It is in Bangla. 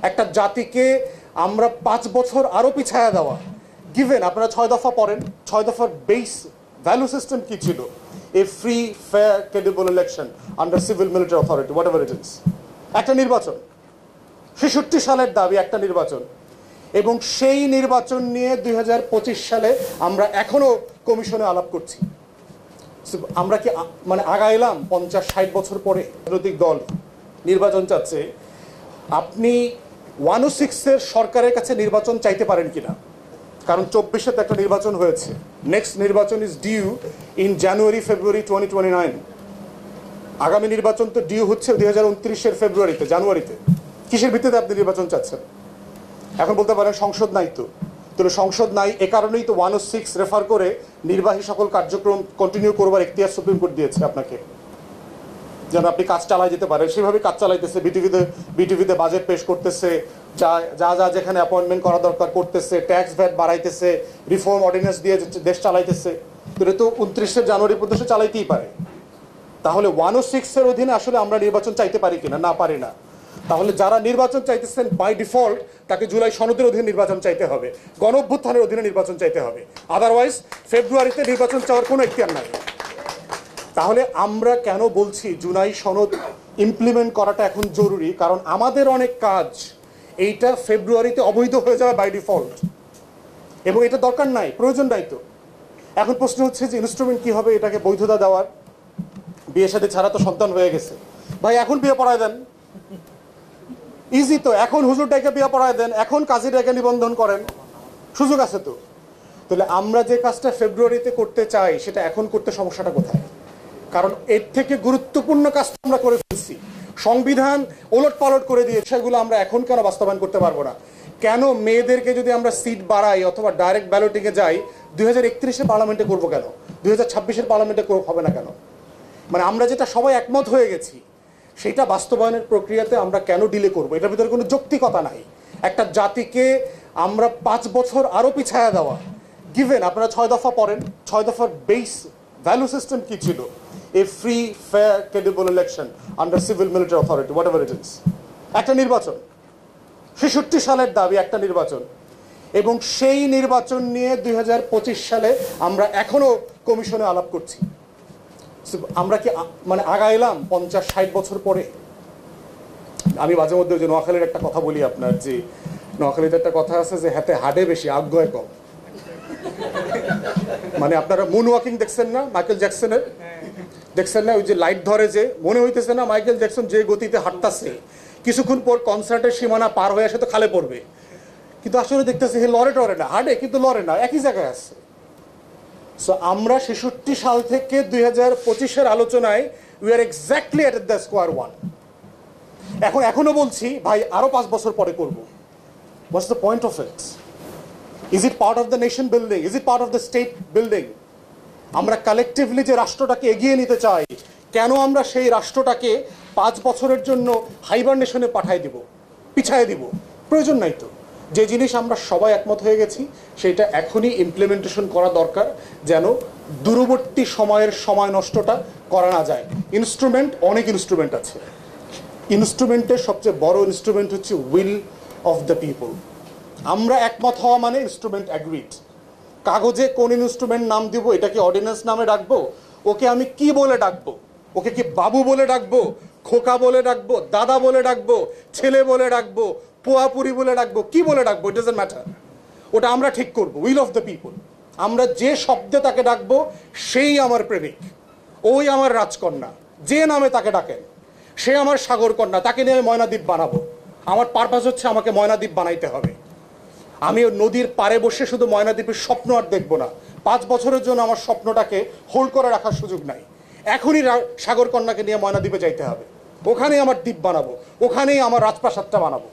একটা জাতিকে আমরা 5 বছর আরো পিছায়া দেওয়া, গিভেন আপনারা 6 দফা পড়েন, 6 দফার বেস ভ্যালু সিস্টেম কি ছিল? এ free fair credible election under civil military authority, what ever it is, একটা নির্বাচন, 66 সালের দাবি একটা নির্বাচন, এবং সেই নির্বাচন নিয়ে 2025 সালে আমরা এখনো কমিশনে আলাপ করছি। আমরা কি মানে আগাইলাম 50-60 বছর পরে? রাজনৈতিক দল নির্বাচন চাচ্ছে, আপনি 106-এর সরকারের কাছে নির্বাচন চাইতে পারেন কিনা? কারণ 24-এ তো একটা নির্বাচন হয়েছে, নেক্সট নির্বাচন ইজ ডিউ ইন January-February 2029। আগামী নির্বাচন তো ডিউ হচ্ছে 2029-এর ফেব্রুয়ারিতে, জানুয়ারিতে। কিসের ভিত্তিতে আপনি নির্বাচন চাচ্ছেন? এখন বলতে পারেন সংসদ নাই তো, তাহলে সংসদ নাই এ কারণেই তো 106 রেফার করে নির্বাহী সকল কার্যক্রম কন্টিনিউ করবার এখতিয়ার সুপ্রিম কোর্ট দিয়েছে আপনাকে, যেন আপনি কাজ চালাই যেতে পারেন। সেভাবে কাজ চালাইতেছে, বিটিভিতে বাজেট পেশ করতেছে, যা যা যেখানে অ্যাপয়েন্টমেন্ট করা দরকার করতেছে, ট্যাক্স ভ্যাট বাড়াইতেছে, রিফর্ম অর্ডিন্যান্স দিয়ে দেশ চালাইতেছে। তো 29শে জানুয়ারি পর্যন্ত চালাইতেই পারে। তাহলে 106-এর অধীনে আসলে আমরা নির্বাচন চাইতে পারি কিনা? না, পারি না। তাহলে যারা নির্বাচন চাইতেছেন বাই ডিফল্ট তাকে জুলাই সনদের অধীনে নির্বাচন চাইতে হবে, গণ অভ্যুত্থানের অধীনে নির্বাচন চাইতে হবে, আদারওয়াইজ ফেব্রুয়ারিতে নির্বাচন চাওয়ার কোনো এখতিয়ার নাই। তাহলে আমরা কেন বলছি জুলাই সনদ ইমপ্লিমেন্ট করাটা এখন জরুরি? কারণ আমাদের অনেক কাজ এইটা ফেব্রুয়ারিতে অবৈধ হয়ে যাবে বাই ডিফল্ট, এবং এটা দরকার নাই, প্রয়োজন নাই। তো এখন প্রশ্ন হচ্ছে যে ইনস্ট্রুমেন্ট কি হবে এটাকে বৈধতা দেওয়ার? বিয়ে শাদী ছাড়া তো সন্তান হয়ে গেছে, ভাই এখন বিয়ে পড়ায় দেন, ইজি তো। এখন হুজুর ডাইকে বিয়ে পড়ায় দেন, এখন কাজী ডাইকে নিবন্ধন করেন, সুযোগ আছে তো। তাহলে আমরা যে কাজটা ফেব্রুয়ারিতে করতে চাই সেটা এখন করতে সমস্যাটা কোথায়? কারণ এর থেকে গুরুত্বপূর্ণ কাজ আমরা করে ফেলছি, সংবিধান ওলট পালট করে দিয়ে, সেগুলো আমরা এখন কেন বাস্তবায়ন করতে পারবো না? কেন মেয়েদেরকে যদি আমরা সিট বাড়াই অথবা ডাইরেক্ট ব্যালটিংয়ে যাই 2031-এর পার্লামেন্টে করবো কেন? 2026-এর পার্লামেন্টে হবে না কেন? মানে আমরা যেটা সবাই একমত হয়ে গেছি সেটা বাস্তবায়নের প্রক্রিয়াতে আমরা কেন ডিলে করবো? এটার ভিতরে কোনো যৌক্তিকতা নাই। একটা জাতিকে আমরা 5 বছর আরো পিছায়া দেওয়া, গিভেন আপনারা 6 দফা পড়েন, 6 দফার বেস ভ্যালু সিস্টেম কি ছিল? এ free fair credible election under civil military authority, what ever it is, একটা নির্বাচন, 66 সালের দাবি একটা নির্বাচন, এবং সেই নির্বাচন নিয়ে 2025 সালে আমরা এখনো কমিশনে আলাপ করছি। আমরা কি মানে আগাইলাম 50-60 বছর পরে? আমি মাঝে মধ্যে যে নোয়াখালীর একটা কথা বলি আপনার, যে নোয়াখালীতে একটা কথা আছে যে হাতে হাডে বেশি আগ্রহে কম। মানে আপনারা মুন ওয়াকিং দেখছেন না মাইকেল জ্যাকসনের? দেখছেন না ওই যে লাইট ধরে, যে মনে হইতেছে না মাইকেল জ্যাকসন যে গতিতে হাঁটতাছে কিছুক্ষণ পর কনসার্টের সীমানা পার হয়ে আসে তো খালে পড়বে, কিন্তু আসলে দেখতেছে হে লড়ে টরে না, হাঁটে কিন্তু লড়ে না, একই জায়গায় আছে। সো আমরা 66 সাল থেকে 2025-এর আলোচনায় we are exactly at the square one. এখনো বলছি ভাই আরো 5 বছর পরে করবো। What's the point of it? Is it part of the nation building? Is it part of the state building? আমরা কালেকটিভলি যে রাষ্ট্রটাকে এগিয়ে নিতে চাই, কেন আমরা সেই রাষ্ট্রটাকে 5 বছরের জন্য হাইবারনেশনে পাঠাই দিব, পিছায় দিব? প্রয়োজন নাই তো। যে জিনিস আমরা সবাই একমত হয়ে গেছি সেটা এখনই ইমপ্লিমেন্টেশন করা দরকার, যেন দূরবর্তী সময়ের সময় নষ্টটা করা না যায়। ইনস্ট্রুমেন্ট, অনেক ইনস্ট্রুমেন্ট আছে, ইনস্ট্রুমেন্টের সবচেয়ে বড় ইনস্ট্রুমেন্ট হচ্ছে উইল অফ দ্য পিপল। আমরা একমত হওয়া মানে ইনস্ট্রুমেন্ট অ্যাগ্রিড। কাগজে কোন ইনস্ট্রুমেন্ট নাম দিব, এটা কি অর্ডিন্যান্স নামে ডাকবো? ওকে আমি কি বলে ডাকবো? ওকে কি বাবু বলে ডাকবো, খোকা বলে ডাকবো, দাদা বলে ডাকবো, ছেলে বলে ডাকবো, পোয়াপুরি বলে ডাকবো, কি বলে ডাকবো? ইট ডাজন্ট ম্যাটার, ওটা আমরা ঠিক করবো। Will of the people. আমরা যে শব্দে তাকে ডাকবো সেই আমার প্রেমিক, ওই আমার রাজকন্যা। যে নামে তাকে ডাকেন সে আমার সাগর কন্যা, তাকে নিয়ে আমি ময়নাদ্বীপ বানাবো। আমার পারপাস হচ্ছে আমাকে ময়নাদ্বীপ বানাইতে হবে। আমি নদীর পাড়ে বসে শুধু ময়নাদ্বীপের স্বপ্ন আর দেখবো না। 5 বছরের জন্য আমার স্বপ্নটাকে হোল্ড করে রাখার সুযোগ নাই। এখনই সাগর কন্যাকে নিয়ে ময়নাদ্বীপে যাইতে হবে, ওখানেই আমার দ্বীপ বানাবো, ওখানেই আমার রাজপ্রাসাদটা বানাবো।